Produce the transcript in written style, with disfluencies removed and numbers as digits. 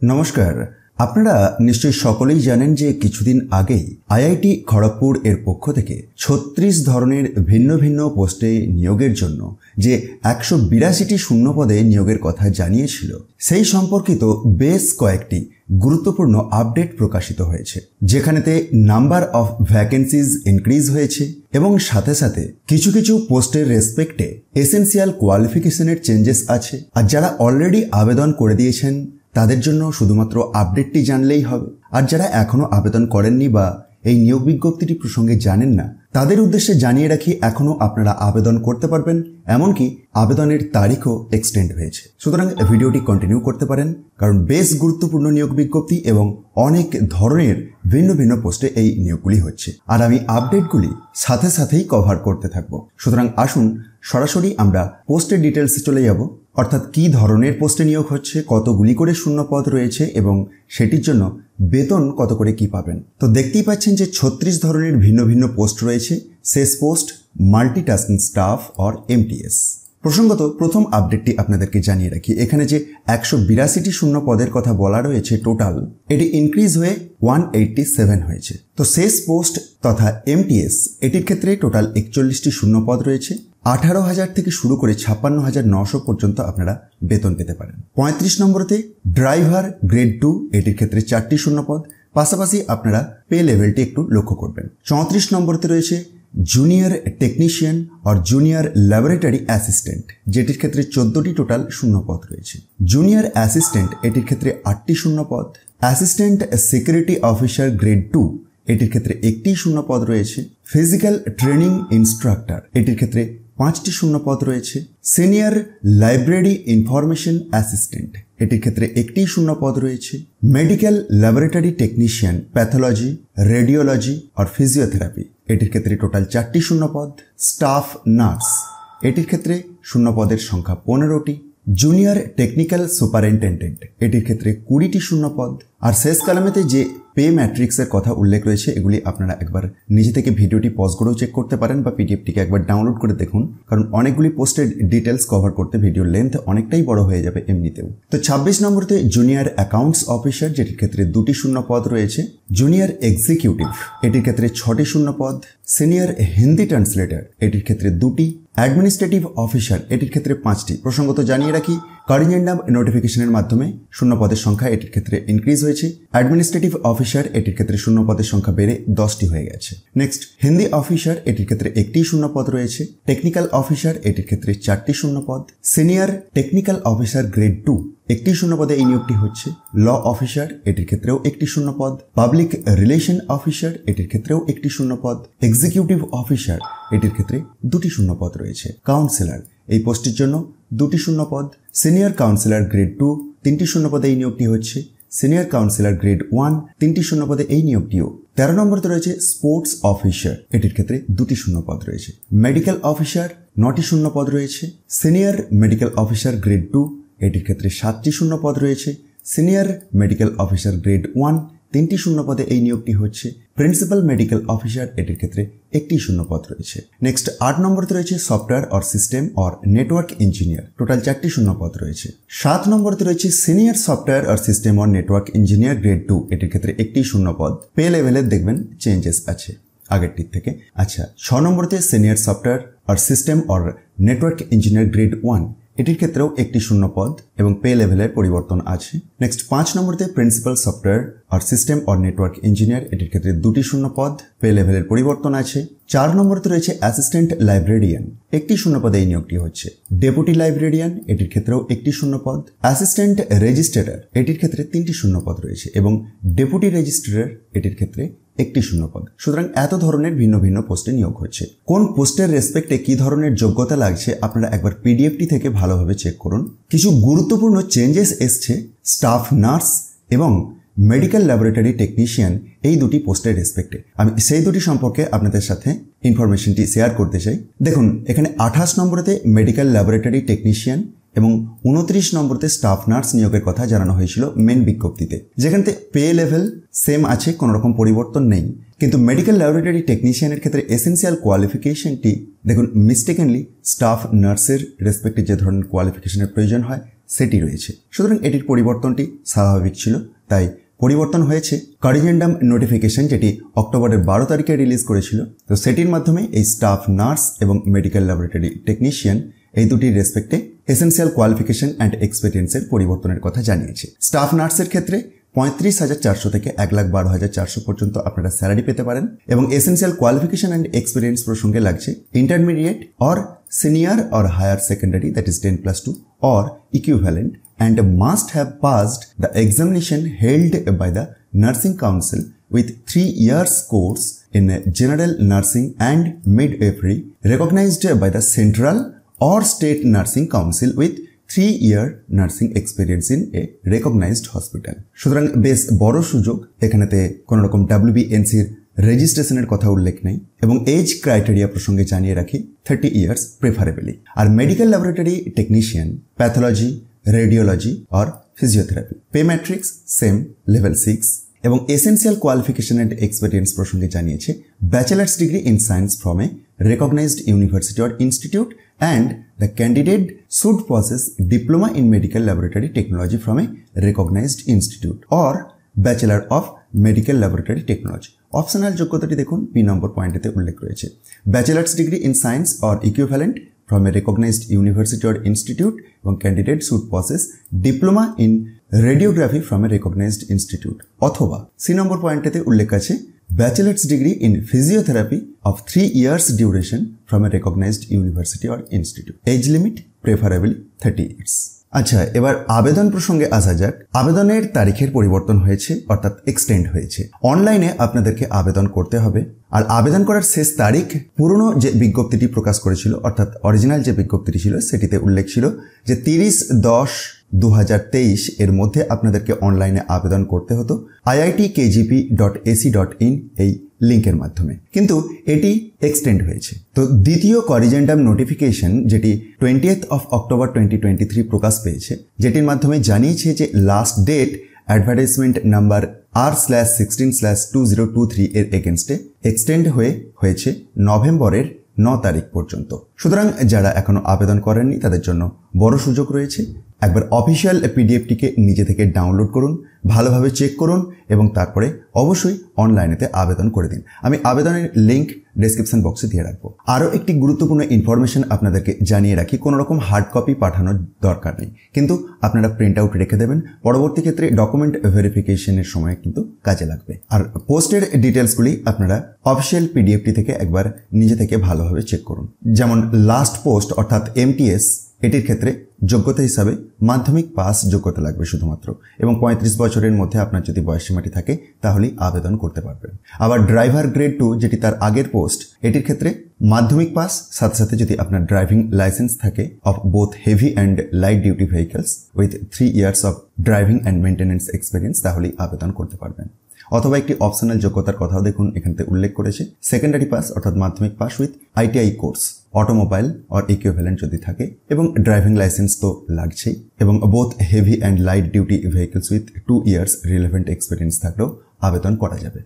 নমস্কার। আপনারা নিশ্চয়ই সকলেই জানেন যে কিছুদিন আগেই আইআইটি খড়গপুর এর পক্ষ থেকে ৩৬ ধরনের ভিন্ন ভিন্ন পোস্টে নিয়োগের জন্য যে ১৮২টি শূন্য পদে নিয়োগের কথা জানিয়েছিল, সেই সম্পর্কিত বেশ কয়েকটি গুরুত্বপূর্ণ আপডেট প্রকাশিত হয়েছে, যেখানেতে নাম্বার অফ ভ্যাকেন্সিজ ইনক্রিজ হয়েছে এবং সাথে সাথে কিছু কিছু পোস্টের রেসপেক্টে এসেনশিয়াল কোয়ালিফিকেশনের চেঞ্জেস আছে। আর যারা অলরেডি আবেদন করে দিয়েছেন তাদের জন্য শুধুমাত্র আপডেটটি জানলেই হবে, আর যারা এখনো আবেদন করেননি বা এই নিয়োগ বিজ্ঞপ্তিটি প্রসঙ্গে জানেন না তাদের উদ্দেশ্যে জানিয়ে রাখি, এখনো আপনারা আবেদন করতে পারবেন, এমনকি আবেদনের তারিখও এক্সটেন্ড হয়েছে। সুতরাং ভিডিওটি কন্টিনিউ করতে পারেন, কারণ বেশ গুরুত্বপূর্ণ নিয়োগ বিজ্ঞপ্তি এবং অনেক ধরনের ভিন্ন ভিন্ন পোস্টে এই নিয়োগগুলি হচ্ছে, আর আমি আপডেটগুলি সাথে সাথেই কভার করতে থাকবো। সুতরাং আসুন সরাসরি আমরা পোস্টের ডিটেলসে চলে যাব, অর্থাৎ কি ধরনের পোস্টে নিয়োগ হচ্ছে, কতগুলি করে শূন্য পদ রয়েছে এবং সেটির জন্য বেতন কত করে কি পাবেন। তো দেখতেই পাচ্ছেন যে ৩৬ ধরনের ভিন্ন ভিন্ন পোস্ট রয়েছে। শেষ post multitasking staff or MTS. প্রসঙ্গত প্রথম আপডেটটি আপনাদেরকে জানিয়ে রাখি, এখানে যে ১৮২টি শূন্য পদের কথা বলা রয়েছে টোটাল, এটি ইনক্রিজ হয়ে 187 হয়েছে। তো শেষ পোস্ট তথা এমটিএস এটির ক্ষেত্রে টোটাল ৪১টি শূন্য পদ রয়েছে। ১৮,০০০ থেকে শুরু করে ৫৬,৯০০ পর্যন্ত আপনারা বেতন পেতে পারেন। ৩৫ নম্বরতে ড্রাইভার গ্রেড 2, এটির ক্ষেত্রে 4টি শূন্য পদ, পাশাপাশি আপনারা পে লেভেলটি একটু লক্ষ্য করবেন। ৩৪ নম্বরতে রয়েছে জুনিয়র টেকনিশিয়ান আর জুনিয়র ল্যাবরেটরি অ্যাসিস্ট্যান্ট, যেটির ক্ষেত্রে 14টি টোটাল শূন্য পদ রয়েছে। জুনিয়র অ্যাসিস্ট্যান্ট এটির ক্ষেত্রে 8টি শূন্য পদ। অ্যাসিস্ট্যান্ট সিকিউরিটি অফিসার গ্রেড 2, এটির ক্ষেত্রে 1টি শূন্য পদ রয়েছে। ফিজিক্যাল ট্রেনিং ইনস্ট্রাক্টর এটির ক্ষেত্রে 5টি শূন্য পদ রয়েছে। সিনিয়র লাইব্রেরি ইনফরমেশন অ্যাসিস্ট্যান্ট এটির ক্ষেত্রে 1টি শূন্য পদ রয়েছে। Medical laboratory technician pathology, radiology আর ফিজিওথেরাপি এটির ক্ষেত্রে টোটাল 4টি শূন্য পদ। স্টাফ নার্স এটির ক্ষেত্রে শূন্য পদের সংখ্যা 15টি। জুনিয়র টেকনিক্যাল সুপারিনটেন্ডেন্ট এটির ক্ষেত্রে 20টি শূন্য পদ। আর শেষ কলামেতে যে পে ম্যাট্রিক্সের কথা উল্লেখ রয়েছে, এগুলি আপনারা একবার নিজে থেকে ভিডিওটি পজ করেও চেক করতে পারেন বা পিডিএফটিকে একবার ডাউনলোড করে দেখুন, কারণ অনেকগুলি পোস্টের ডিটেলস কভার করতে ভিডিওর লেন্থ অনেকটাই বড় হয়ে যাবে এমনিতেও। তো 26 নম্বরতে জুনিয়র অ্যাকাউন্টস অফিসার, যেটির ক্ষেত্রে 2টি শূন্য পদ রয়েছে। জুনিয়র এক্সিকিউটিভ এটির ক্ষেত্রে 6টি শূন্য পদ। সিনিয়র হিন্দি ট্রান্সলেটর এটির ক্ষেত্রে 2টি। অ্যাডমিনিস্ট্রেটিভ অফিসার এটির ক্ষেত্রে 5টি। প্রসঙ্গত জানিয়ে রাখি, কার্ডিনেন্ডাম নোটিফিকেশনের মাধ্যমে শূন্য পদের সংখ্যা এটির ক্ষেত্রে ইনক্রিজ হয়েছে। অ্যাডমিনিস্ট্রেটিভ অফিসার এটির ক্ষেত্রে শূন্য পদের সংখ্যা বেড়ে 10টি হয়ে গেছে। নেক্সট, হিন্দি অফিসার এটির ক্ষেত্রে 1টি শূন্য পদ রয়েছে। টেকনিক্যাল অফিসার এটির ক্ষেত্রে 4টি শূন্য পদ। সিনিয়র টেকনিক্যাল অফিসার গ্রেড 2 1টি শূন্য পদে এই নিয়োগটি হচ্ছে। ল অফিসার এটির ক্ষেত্রেও 1টি শূন্য পদ। পাবলিক রিলেশন অফিসার এটির ক্ষেত্রেও 1টি শূন্য পদ। এক্সিকিউটিভ অফিসার এটির ক্ষেত্রে 2টি শূন্য পদ রয়েছে। কাউন্সিলর এই পোস্টের জন্য 2টি শূন্য পদ। সিনিয়র কাউন্সিলর গ্রেড 2 3টি শূন্য পদে এই নিয়োগটি হচ্ছে। সিনিয়র কাউন্সিলর গ্রেড 1 3টি শূন্য পদে এই নিয়োগটিও। 13 নম্বরতে রয়েছে স্পোর্টস অফিসার, এটির ক্ষেত্রে 2টি শূন্য পদ রয়েছে। মেডিকেল অফিসার 9টি শূন্য পদ রয়েছে। সিনিয়র মেডিকেল অফিসার গ্রেড 2 এটির ক্ষেত্রে 7টি শূন্য পদ রয়েছে। সিনিয়র মেডিকেল অফিসার গ্রেড 1 3টি শূন্য পদে এই নিয়োগটি হচ্ছে। প্রিন্সিপাল মেডিকেল অফিসার এটির ক্ষেত্রে 1টি শূন্য পদ রয়েছে। নেক্সট 8 নম্বরতে রয়েছে software or system or network engineer, total 4টি শূন্য পদ রয়েছে। 7 নম্বরতে রয়েছে senior software or system or network engineer grade 2, এটির ক্ষেত্রে 1টি শূন্য পদ। পে লেভেলের দেখবেন চেঞ্জেস আছে আগেরটির থেকে। আচ্ছা, 6 নম্বরতে senior software or system or network engineer grade 1, এটির ক্ষেত্রেও 1টি শূন্য পদ এবং পে লেভেলের পরিবর্তন আছে। নেক্সট 5 নম্বরতে প্রিন্সিপাল সফটওয়্যার আর সিস্টেম অর নেটওয়ার্ক ইঞ্জিনিয়ার, এটির ক্ষেত্রে 2টি শূন্য পদ, পে লেভেলের পরিবর্তন আছে। 4 নম্বরতে রয়েছে অ্যাসিস্ট্যান্ট লাইব্রেরিয়ান, 1টি শূন্য পদে এই নিয়োগটি হচ্ছে। ডেপুটি লাইব্রেরিয়ান এটির ক্ষেত্রেও 1টি শূন্য পদ। অ্যাসিস্ট্যান্ট রেজিস্ট্রার এটির ক্ষেত্রে 3টি শূন্য পদ রয়েছে এবং ডেপুটি রেজিস্ট্রার এটির ক্ষেত্রে 1টি শূন্য পদ। সুতরাং এত ধরনের ভিন্ন ভিন্ন পোস্টে নিয়োগ হচ্ছে। কোন পোস্টের রেসপেক্টে কি ধরনের যোগ্যতা লাগছে আপনারা একবার পিডিএফটি থেকে ভালোভাবে চেক করুন। কিছু গুরুত্বপূর্ণ চেঞ্জেস এসছে স্টাফ নার্স এবং মেডিকেল ল্যাবরেটরি টেকনিশিয়ান এই দুটি পোস্টের রেসপেক্টে। আমি সেই দুটি সম্পর্কে আপনাদের সাথে ইনফরমেশনটি শেয়ার করতে চাই। দেখুন, এখানে 28 নম্বরেতে মেডিকেল ল্যাবরেটরি টেকনিশিয়ান এবং 29 নম্বরতে স্টাফ নার্স নিয়োগের কথা জানানো হয়েছিল মেন বিজ্ঞপ্তিতে, যেখানে পে লেভেল সেম আছে, কোনো রকম পরিবর্তন নেই। কিন্তু মেডিকেল ল্যাবরেটরি টেকনিশিয়ানের ক্ষেত্রে এসেনশিয়াল কোয়ালিফিকেশনটি দেখুন মিস্টেকেনলি স্টাফ নার্সের রেসপেক্টে যে ধরনের কোয়ালিফিকেশনের প্রয়োজন হয় সেটি রয়েছে। সুতরাং এটির পরিবর্তনটি স্বাভাবিক ছিল, তাই পরিবর্তন হয়েছে করিজেন্ডাম নোটিফিকেশন, যেটি অক্টোবরের 12 তারিখে রিলিজ করেছিল। তো সেটির মাধ্যমে এই স্টাফ নার্স এবং মেডিকেল ল্যাবরেটরি টেকনিশিয়ান এই দুটির রেসপেক্টে এসেন্সিয়াল কোয়ালিফিকেশন অ্যান্ড এক্সপেরিয়েন্সের পরিবর্তনের কথা জানিয়েছে। স্টাফ নার্সের ক্ষেত্রে 35,400 থেকে 1,12,400 পর্যন্ত আপনারা স্যালারি পেতে পারেন এবং এসেন্সিয়াল কোয়ালিফিকেশন অ্যান্ড এক্সপিরিয়েন্স প্রসঙ্গে লাগছে intermediate or senior or higher secondary, that is 10+2 or equivalent, and must have passed the examination held by the Nursing Council with 3 years course in general nursing and midwifery recognized by the central or state nursing council with 3-year nursing experience in a recognized hospital। সুতরাং বেশ বড় সুযোগ। এখানেতে কোনো রকম WBNCর রেজিস্ট্রেশনের কথা উল্লেখ নেই এবং এজ ক্রাইটেরিয়া প্রসঙ্গে জানিয়ে রাখি 30 ইয়ার্স প্রেফারেবলি। আর medical laboratory technician, pathology, radiology আর physiotherapy pay matrix same level 6 এবং এসেন্সিয়াল কোয়ালিফিকেশন অ্যান্ড এক্সপেরিয়েন্স প্রসঙ্গে জানিয়েছে bachelor's degree in science from a recognized university or institute, and the candidate should possess diploma in medical laboratory technology from a recognized institute or bachelor of medical laboratory technology। Optional যোগ্যতাটি দেখুন B number পয়েন্টেতে উল্লেখ রয়েছে bachelor's degree in science or equivalent from a recognized university or institute এবং candidate should possess diploma in radiography from a recognized institute, অথবা C নম্বর পয়েন্টেতে উল্লেখ আছে bachelor's degree in physiotherapy of 3 years duration from a recognized university or institute, age limit preferably 30 years। আচ্ছা, এবার আবেদন প্রসঙ্গে আসা যাক। আবেদনের তারিখের পরিবর্তন হয়েছে, অর্থাৎ এক্সটেন্ড হয়েছে। অনলাইনে আপনাদেরকে আবেদন করতে হবে আর আবেদন করার শেষ তারিখ পুরনো যে বিজ্ঞপ্তিটি প্রকাশ করেছিল, অর্থাৎ অরিজিনাল যে বিজ্ঞপ্তিটি ছিল সেটিতে উল্লেখ ছিল যে 30/10/2023 এর মধ্যে আপনাদেরকে অনলাইনে আবেদন করতে হতো iitkgp.ac.in এই লিঙ্কের মাধ্যমে, কিন্তু এটি এক্সটেন্ড হয়েছে। তো দ্বিতীয় করিজেন্ডাম নোটিফিকেশন, যেটি 20th of October 2023 প্রকাশ পেয়েছে, যেটির মাধ্যমে জানিয়েছে যে last date advertisement number R/16/2023 এর এগেনস্টে এক্সটেন্ড হয়েছে নভেম্বরের 9 তারিখ পর্যন্ত। সুতরাং যারা এখনো আবেদন করেননি তাদের জন্য বড় সুযোগ রয়েছে। একবার অফিসিয়াল পিডিএফটিকে নিজে থেকে ডাউনলোড করুন, ভালোভাবে চেক করুন এবং তারপরে অবশ্যই অনলাইনেতে আবেদন করে দিন। আমি আবেদনের লিঙ্ক ডেসক্রিপশন বক্সে দিয়ে রাখবো। আরও একটি গুরুত্বপূর্ণ ইনফরমেশন আপনাদেরকে জানিয়ে রাখি, কোনো রকম হার্ড কপি পাঠানোর দরকার নেই, কিন্তু আপনারা প্রিন্ট আউট রেখে দেবেন, পরবর্তী ক্ষেত্রে ডকুমেন্ট ভেরিফিকেশনের সময় কিন্তু কাজে লাগবে। আর পোস্টের ডিটেলসগুলি আপনারা অফিসিয়াল পিডিএফটি থেকে একবার নিজে থেকে ভালোভাবে চেক করুন। যেমন লাস্ট পোস্ট অর্থাৎ MTS, এটির ক্ষেত্রে যোগ্যতা হিসাবে মাধ্যমিক পাস যোগ্যতা লাগবে শুধুমাত্র, এবং 35 বছরের মধ্যে আপনার যদি বয়সসীমাটি থাকে তাহলেই আবেদন করতে পারবেন। আবার ড্রাইভার গ্রেড 2, যেটি তার আগের পোস্ট, এটির ক্ষেত্রে মাধ্যমিক পাস সাথে সাথে যদি আপনার ড্রাইভিং লাইসেন্স থাকে of both heavy and light duty vehicles with 3 years of driving and maintenance experience, তাহলেই আবেদন করতে পারবেন। অথবা একটি অপশনাল যোগ্যতার কথাও দেখুন এখানে উল্লেখ করেছে সেকেন্ডারি পাস অর্থাৎ মাধ্যমিক pass with ITI course, automobile or equivalent যদি থাকে, এবং ড্রাইভিং লাইসেন্স তো লাগছেই, এবং both heavy and light duty vehicles with 2 years relevant experience থাকলেও আবেদন করা যাবে।